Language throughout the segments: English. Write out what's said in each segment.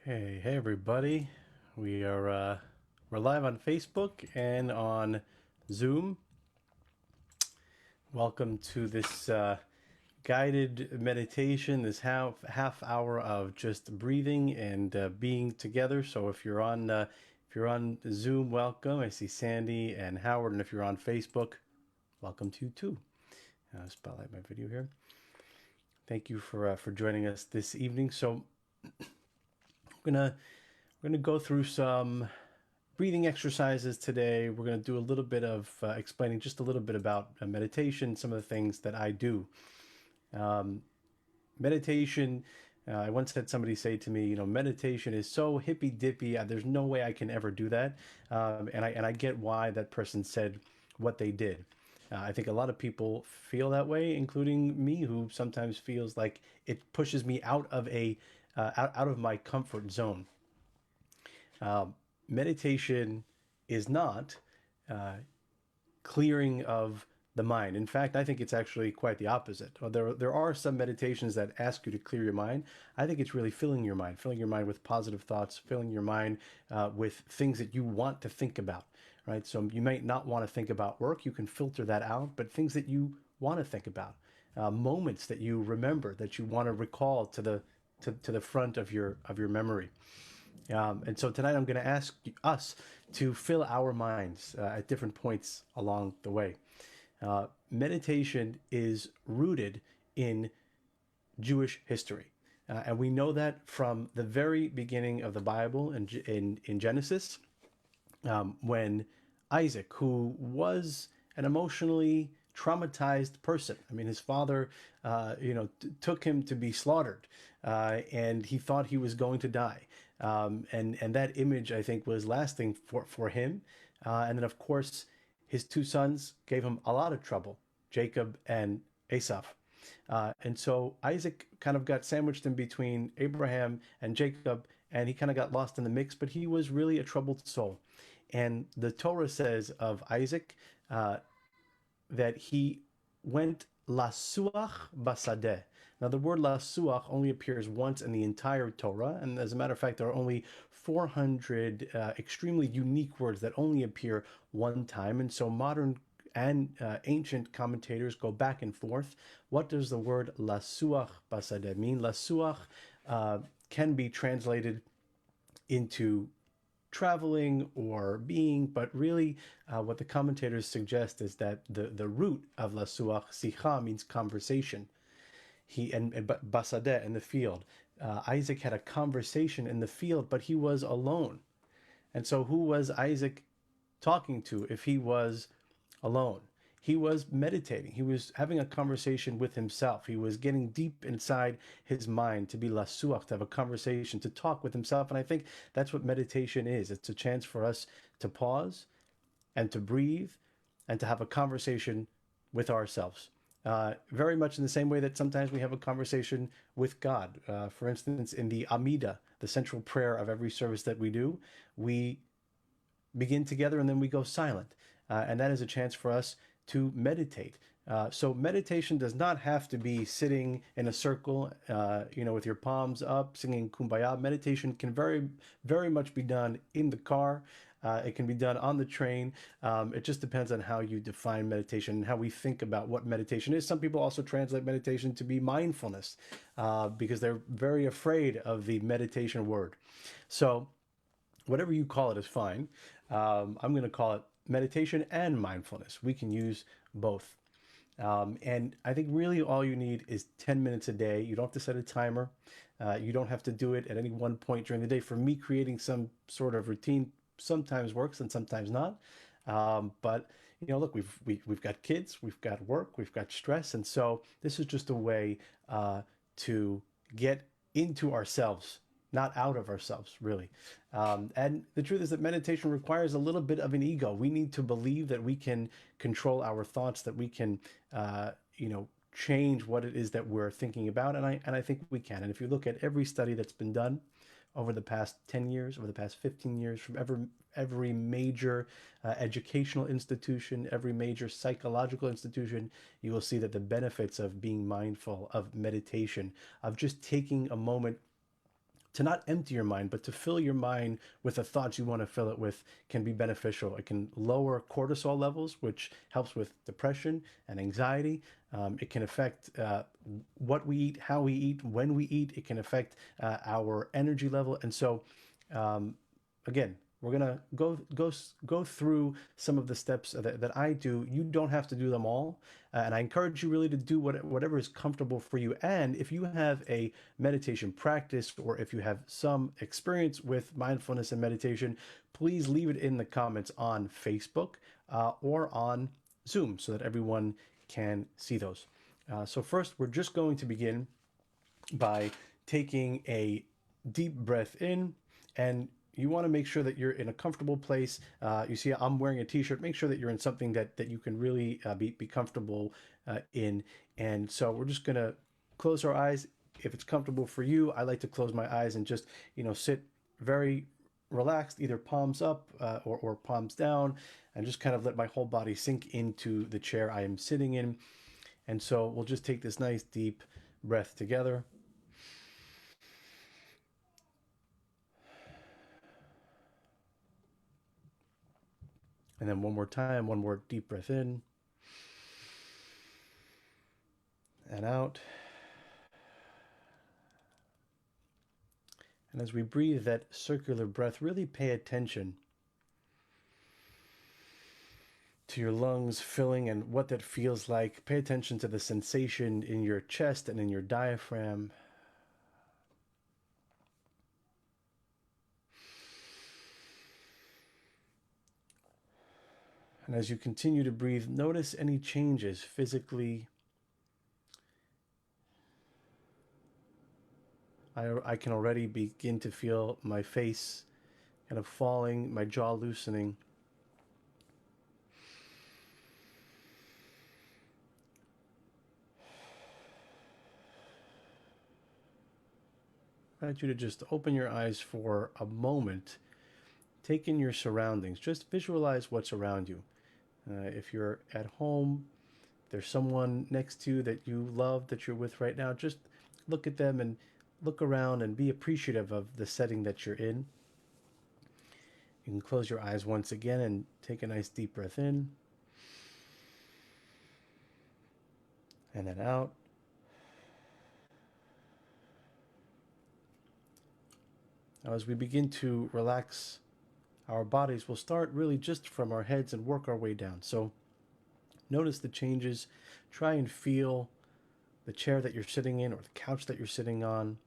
Hey everybody. We're live on Facebook and on Zoom. Welcome to this guided meditation, this half hour of just breathing and being together. So if you're on Zoom, welcome. I see Sandy and Howard, and if you're on Facebook, welcome to you too. Spotlight my video here. Thank you for joining us this evening. So we're gonna go through some breathing exercises today. We're going to do a little bit of explaining just a little bit about meditation, some of the things that I do. Meditation, I once had somebody say to me, meditation is so hippy dippy. There's no way I can ever do that. And I get why that person said what they did. I think a lot of people feel that way, including me, who sometimes feels like it pushes me out of out of my comfort zone. Meditation is not clearing of the mind. In fact, I think it's actually quite the opposite. There are some meditations that ask you to clear your mind. I think it's really filling your mind with positive thoughts, filling your mind with things that you want to think about, right? So you might not want to think about work. You can filter that out, but things that you want to think about, moments that you remember, that you want to recall to the front of your memory. And so tonight I'm going to ask us to fill our minds at different points along the way. Meditation is rooted in Jewish history. And we know that from the very beginning of the Bible in Genesis, when Isaac, who was an emotionally traumatized person. I mean, his father, took him to be slaughtered, and he thought he was going to die. And that image, I think, was lasting for him. And then, of course, his two sons gave him a lot of trouble, Jacob and Esau. And so Isaac kind of got sandwiched in between Abraham and Jacob, and he kind of got lost in the mix, but he was really a troubled soul. And the Torah says of Isaac that he went lasuach basadeh. Now, the word lasuach only appears once in the entire Torah, and as a matter of fact, there are only 400 extremely unique words that only appear one time. And so modern and ancient commentators go back and forth. What does the word lasuach basadeh mean? Lasuach can be translated into traveling or being, but really what the commentators suggest is that the root of lasuach, sicha, means conversation. And basadeh, in the field. Isaac had a conversation in the field, but he was alone. And so who was Isaac talking to if he was alone? He was meditating. He was having a conversation with himself. He was getting deep inside his mind to be lasuach, to have a conversation, to talk with himself. And I think that's what meditation is. It's a chance for us to pause and to breathe and to have a conversation with ourselves. Very much in the same way that sometimes we have a conversation with God. For instance, in the Amida, the central prayer of every service that we do, we begin together and then we go silent. And that is a chance for us to meditate. So meditation does not have to be sitting in a circle, with your palms up, singing Kumbaya. Meditation can very, very much be done in the car. It can be done on the train. It just depends on how you define meditation and how we think about what meditation is. Some people also translate meditation to be mindfulness because they're very afraid of the meditation word. So whatever you call it is fine. I'm going to call it meditation and mindfulness. We can use both. And I think really all you need is 10 minutes a day. You don't have to set a timer. You don't have to do it at any one point during the day. For me, creating some sort of routine sometimes works and sometimes not. But look, we've got kids, we've got work, we've got stress, and so this is just a way to get into ourselves, not out of ourselves, really. And the truth is that meditation requires a little bit of an ego. We need to believe that we can control our thoughts, that we can, uh, you know, change what it is that we're thinking about. And I think we can. And if you look at every study that's been done over the past 10 years, over the past 15 years, from every major educational institution, every major psychological institution, you will see that the benefits of being mindful, of meditation, of just taking a moment to not empty your mind, but to fill your mind with the thoughts you want to fill it with can be beneficial. It can lower cortisol levels, which helps with depression and anxiety. It can affect what we eat, how we eat, when we eat. It can affect our energy level. And so, um, again, we're gonna go through some of the steps that I do. You don't have to do them all, and I encourage you really to do whatever is comfortable for you. And if you have a meditation practice, or if you have some experience with mindfulness and meditation, please leave it in the comments on Facebook or on Zoom so that everyone can see those. So first, we're just going to begin by taking a deep breath in, and you want to make sure that you're in a comfortable place. You see, I'm wearing a t-shirt. Make sure that you're in something that you can really be comfortable in. And so we're just going to close our eyes. If it's comfortable for you, I like to close my eyes and just, sit very relaxed, either palms up or palms down, and just kind of let my whole body sink into the chair I am sitting in. And so we'll just take this nice deep breath together. And then one more time, one more deep breath in and out. And as we breathe that circular breath, really pay attention to your lungs filling and what that feels like. Pay attention to the sensation in your chest and in your diaphragm. And as you continue to breathe, notice any changes physically. I can already begin to feel my face kind of falling, my jaw loosening. I want you to just open your eyes for a moment. Take in your surroundings. Just visualize what's around you. If you're at home, there's someone next to you that you love, that you're with right now, just look at them and look around and be appreciative of the setting that you're in. You can close your eyes once again and take a nice deep breath in and then out. Now, as we begin to relax our bodies, we'll start really just from our heads and work our way down. So notice the changes. Try and feel the chair that you're sitting in or the couch that you're sitting on.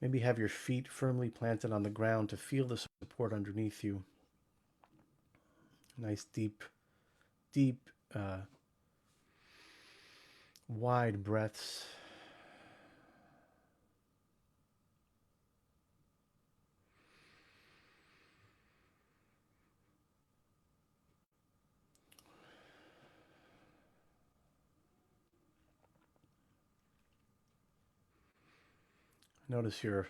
Maybe have your feet firmly planted on the ground to feel the support underneath you. Nice deep, wide breaths. Notice your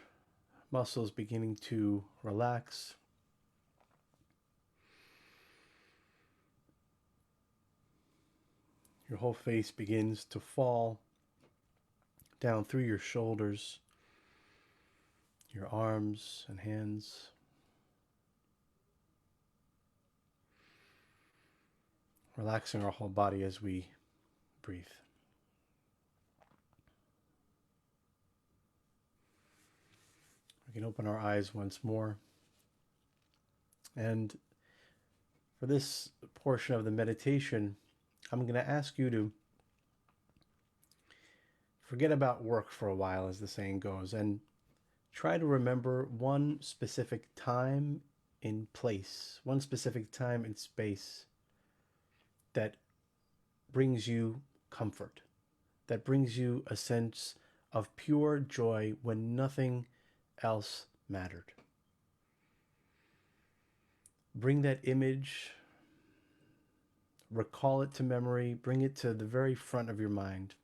muscles beginning to relax. Your whole face begins to fall down through your shoulders, your arms and hands. Relaxing our whole body as we breathe. We can open our eyes once more. And for this portion of the meditation, I'm going to ask you to forget about work for a while, as the saying goes, and try to remember one specific time in place, one specific time in space that brings you comfort, that brings you a sense of pure joy when nothing else mattered. Bring that image, recall it to memory, bring it to the very front of your mind,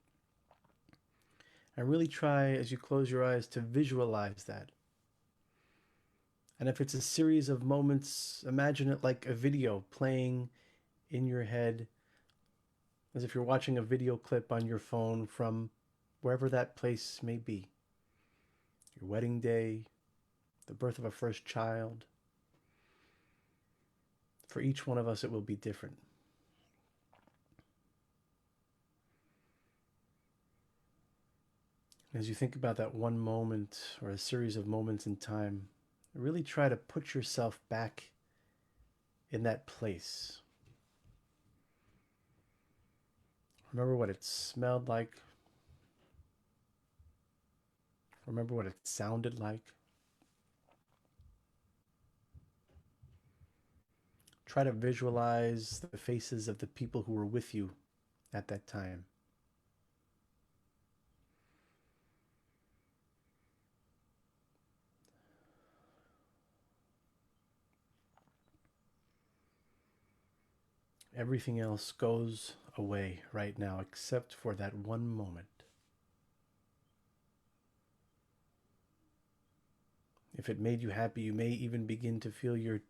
and really try as you close your eyes to visualize that. And if it's a series of moments, imagine it like a video playing in your head, as if you're watching a video clip on your phone from wherever that place may be. Your wedding day, the birth of a first child. For each one of us, it will be different. As you think about that one moment or a series of moments in time, really try to put yourself back in that place. Remember what it smelled like. Remember what it sounded like. Try to visualize the faces of the people who were with you at that time. Everything else goes away right now except for that one moment. If it made you happy, you may even begin to feel your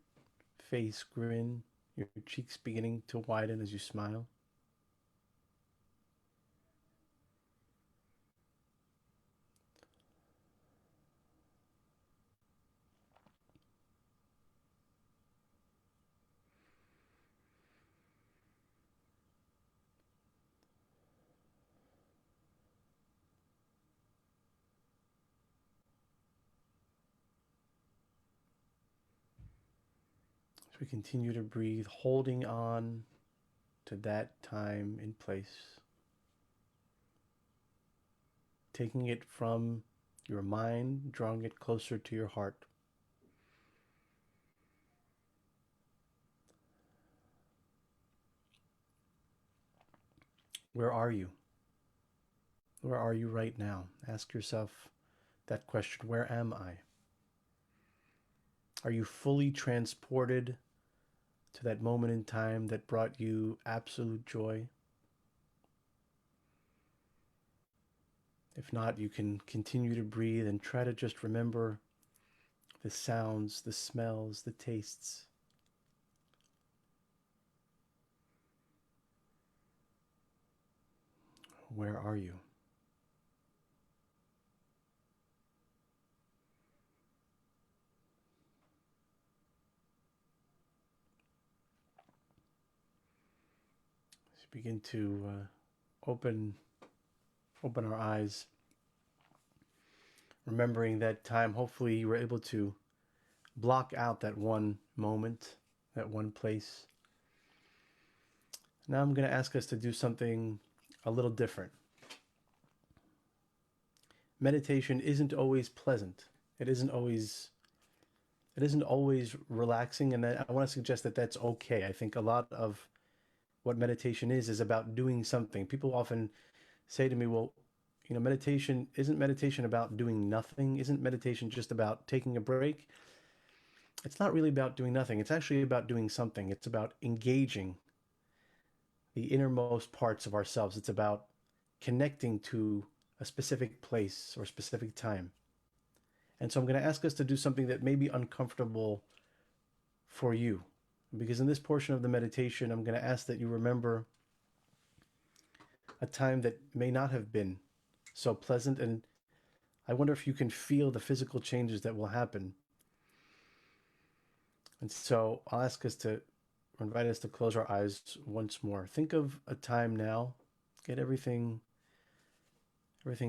face grin, your cheeks beginning to widen as you smile. As we continue to breathe, holding on to that time in place, taking it from your mind, drawing it closer to your heart. Where are you? Where are you right now? Ask yourself that question. Where am I? Are you fully transported to that moment in time that brought you absolute joy? If not, you can continue to breathe and try to just remember the sounds, the smells, the tastes. Where are you? As you begin to open open our eyes, remembering that time, hopefully you were able to block out that one moment, that one place. Now I'm going to ask us to do something a little different. Meditation isn't always pleasant. It isn't always relaxing, and I want to suggest that that's okay. I think a lot of what meditation is about doing something. People often say to me, well, meditation isn't meditation about doing nothing? Isn't meditation just about taking a break? It's not really about doing nothing. It's actually about doing something. It's about engaging the innermost parts of ourselves. It's about connecting to a specific place or specific time. And so I'm going to ask us to do something that may be uncomfortable for you. Because in this portion of the meditation, I'm going to ask that you remember a time that may not have been so pleasant. And I wonder if you can feel the physical changes that will happen. And so I'll ask us to invite us to close our eyes once more. Think of a time now. Get everything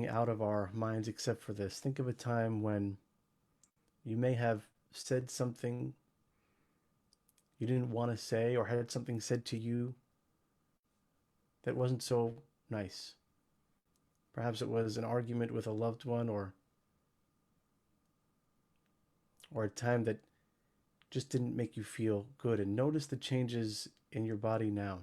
out of our minds except for this. Think of a time when you may have said something you didn't want to say or had something said to you that wasn't so nice. Perhaps it was an argument with a loved one, or a time that just didn't make you feel good. And notice the changes in your body now.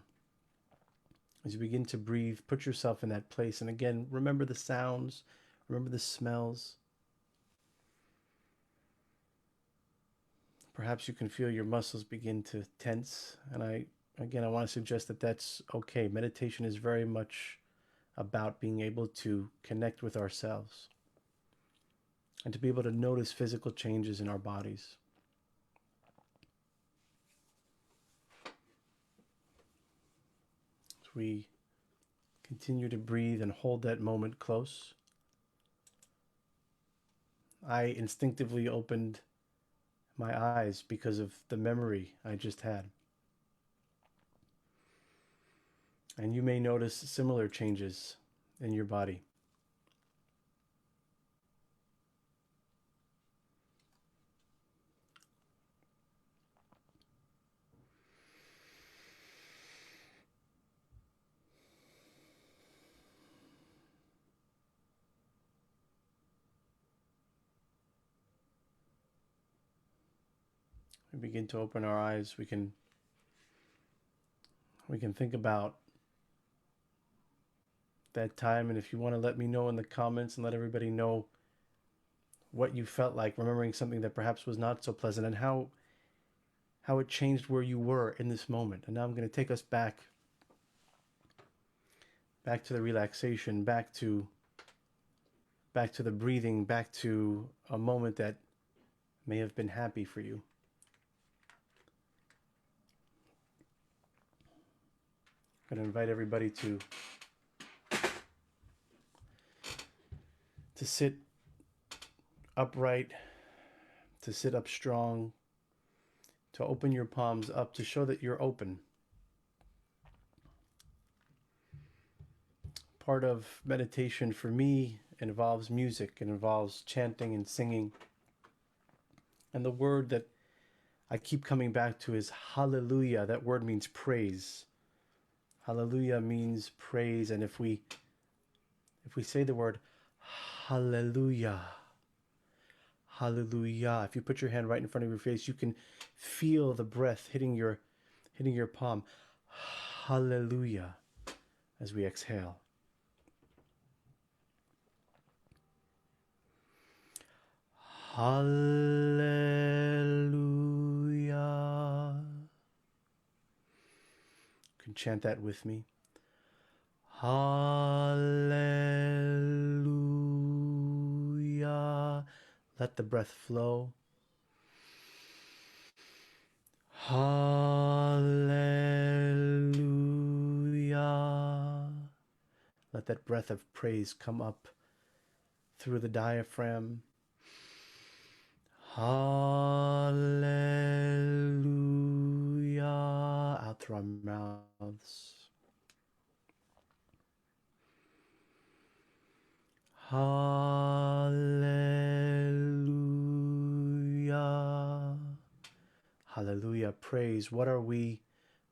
As you begin to breathe, put yourself in that place. And again, remember the sounds, remember the smells. Perhaps you can feel your muscles begin to tense. And I want to suggest that that's okay. Meditation is very much about being able to connect with ourselves and to be able to notice physical changes in our bodies. As we continue to breathe and hold that moment close, I instinctively opened my eyes because of the memory I just had. And you may notice similar changes in your body. We begin to open our eyes. We can think about that time, and if you want to let me know in the comments and let everybody know what you felt like remembering something that perhaps was not so pleasant, and how it changed where you were in this moment. And now I'm going to take us back to the relaxation, back to the breathing, back to a moment that may have been happy for you. I'm going to invite everybody to sit upright, to sit up strong, to open your palms up to show that you're open. Part of meditation for me involves music, it involves chanting and singing. And the word that I keep coming back to is hallelujah. That word means praise. Hallelujah means praise. And if we say the word hallelujah, hallelujah, if you put your hand right in front of your face, you can feel the breath hitting your palm. Hallelujah, as we exhale. Hallelujah. You can chant that with me. Hallelujah. Let the breath flow. Hallelujah. Let that breath of praise come up through the diaphragm. Hallelujah. Out through our mouths. Hallelujah. Hallelujah. Praise. What are we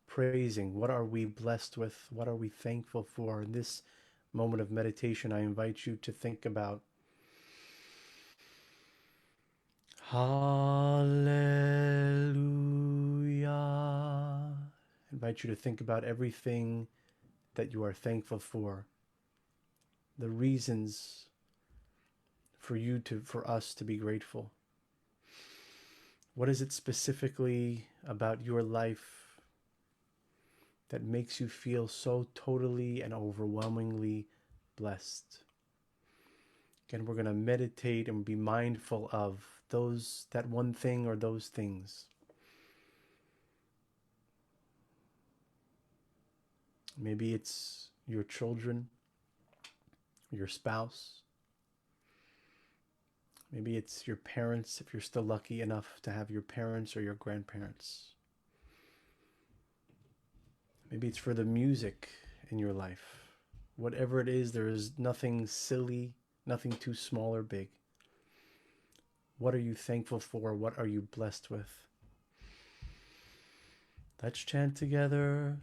praising? What are we blessed with? What are we thankful for? In this moment of meditation, I invite you to think about hallelujah. I invite you to think about everything that you are thankful for. The reasons for us to be grateful. What is it specifically about your life that makes you feel so totally and overwhelmingly blessed? Again, we're going to meditate and be mindful of that one thing or those things. Maybe it's your children, your spouse. Maybe it's your parents, if you're still lucky enough to have your parents or your grandparents. Maybe it's for the music in your life. Whatever it is, there is nothing silly, nothing too small or big. What are you thankful for? What are you blessed with? Let's chant together.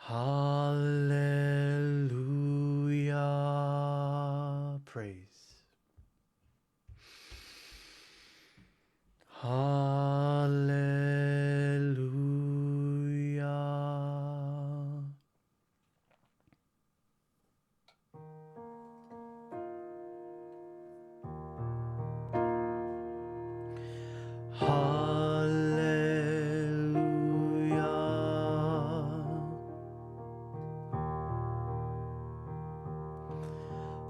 Hallelujah. Praise. Hallelujah. Hallelujah.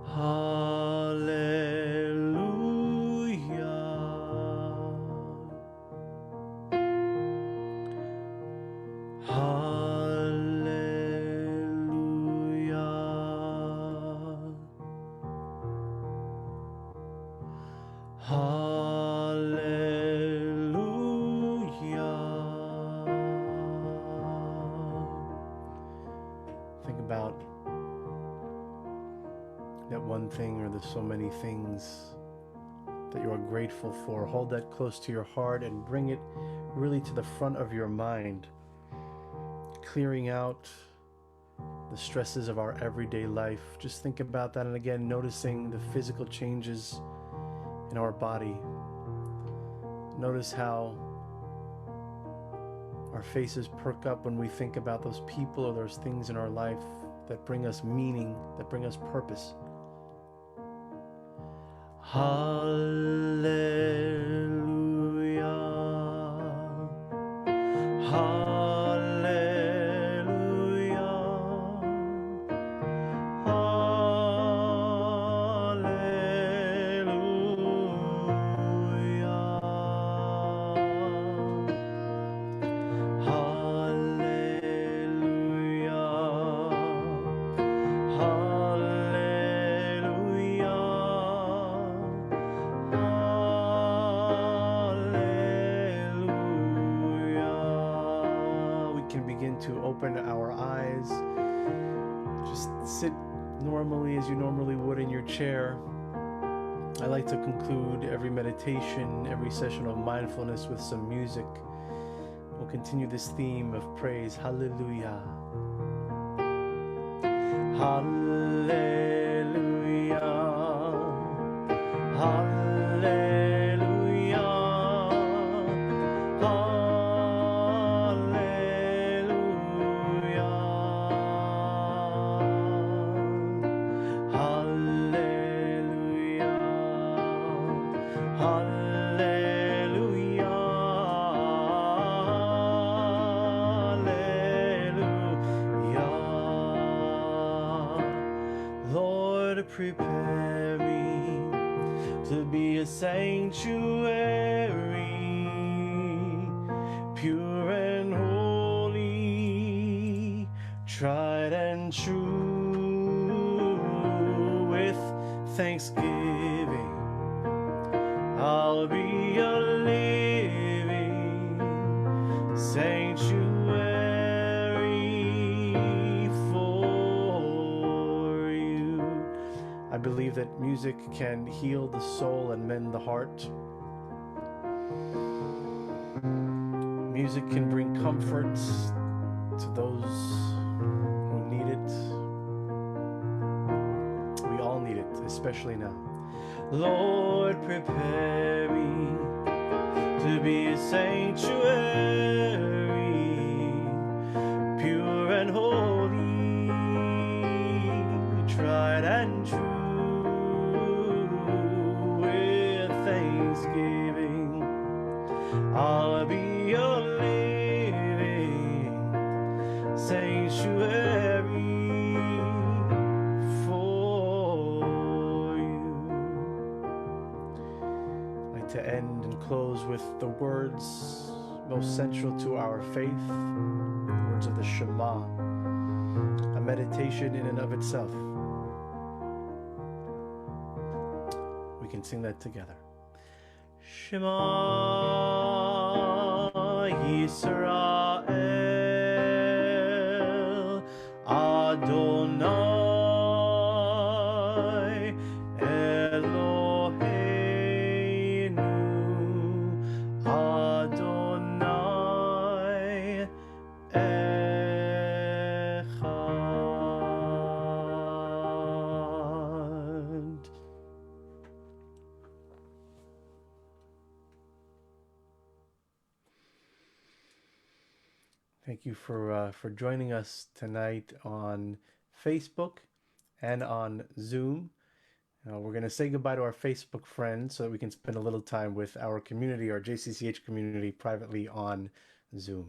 Hallelujah. Hallelujah. Hallelujah. Think about that one thing, or there's so many things that you are grateful for. Hold that close to your heart and bring it really to the front of your mind, clearing out the stresses of our everyday life. Just think about that, and again, noticing the physical changes in our body. Notice how our faces perk up when we think about those people or those things in our life that bring us meaning, that bring us purpose. Hallelujah. Hallelujah. To open our eyes, just sit normally as you normally would in your chair. I like to conclude every meditation, every session of mindfulness with some music. We'll continue this theme of praise. Hallelujah. Hallelujah. Hallelujah. Prepare me to be a sanctuary, pure and holy, tried and true. With thanksgiving, I'll be a living sanctuary. I believe that music can heal the soul and mend the heart. Music can bring comfort to those who need it. We all need it, especially now. Lord, prepare me to be a sanctuary, pure and holy, tried and true. Thanksgiving, I'll be your living sanctuary for you. I'd like to end and close with the words most central to our faith, the words of the Shema, a meditation in and of itself. We can sing that together. Shema Yisrael Adonai Eloheinu Adonai Echad. Thank you for joining us tonight on Facebook and on Zoom. We're going to say goodbye to our Facebook friends so that we can spend a little time with our community, our JCCH community, privately on Zoom.